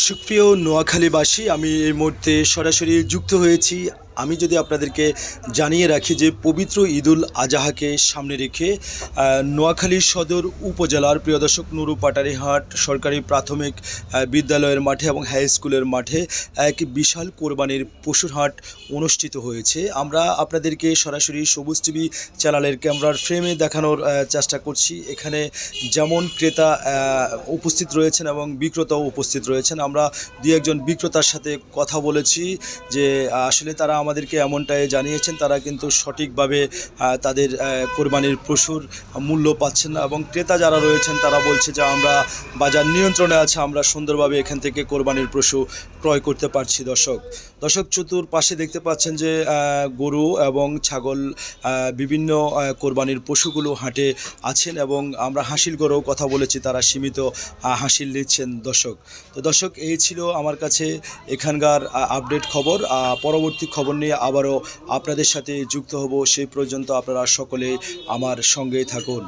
সুপ্রিয় নোয়াখালীবাসী, আমি এই মুহূর্তে সরাসরি যুক্ত হয়েছি। আমি যদি আপনাদেরকে জানিয়ে রাখি যে পবিত্র ঈদুল আজহাকে সামনে রেখে নোয়াখালী সদর উপজেলার প্রিয় দর্শক নুরু পাটারিহাট সরকারি প্রাথমিক বিদ্যালয়ের মাঠে এবং হাই স্কুলের মাঠে এক বিশাল কোরবানির পশুর হাট অনুষ্ঠিত হয়েছে। আমরা আপনাদেরকে সরাসরি সবুজ টিভি চ্যানেলের ক্যামেরার ফ্রেমে দেখানোর চেষ্টা করছি। এখানে যেমন ক্রেতা উপস্থিত রয়েছেন এবং বিক্রেতাও উপস্থিত রয়েছেন। আমরা দুই একজন বিক্রেতার সাথে কথা বলেছি যে আসলে তারা আমাদেরকে এমনটাই জানিয়েছেন, তারা কিন্তু সঠিকভাবে তাদের কোরবানির পশুর মূল্য পাচ্ছেন না, এবং ক্রেতা যারা রয়েছেন তারা বলছে যে আমরা বাজার নিয়ন্ত্রণে আছে, আমরা সুন্দরভাবে এখান থেকে কোরবানির পশু ক্রয় করতে পারছি। দর্শক চতুর্পাশে দেখতে পাচ্ছেন যে গরু এবং ছাগল বিভিন্ন কোরবানির পশুগুলো হাটে আছেন, এবং আমরা হাসিল করেও কথা বলেছি, তারা সীমিত হাসিল নিচ্ছেন। দর্শক এই ছিল আমার কাছে এখানকার আপডেট খবর। পরবর্তী খবর নিয়ে আবারও আপনাদের সাথে যুক্ত হব। সেই পর্যন্ত আপনারা সকলে আমার সঙ্গেই থাকুন।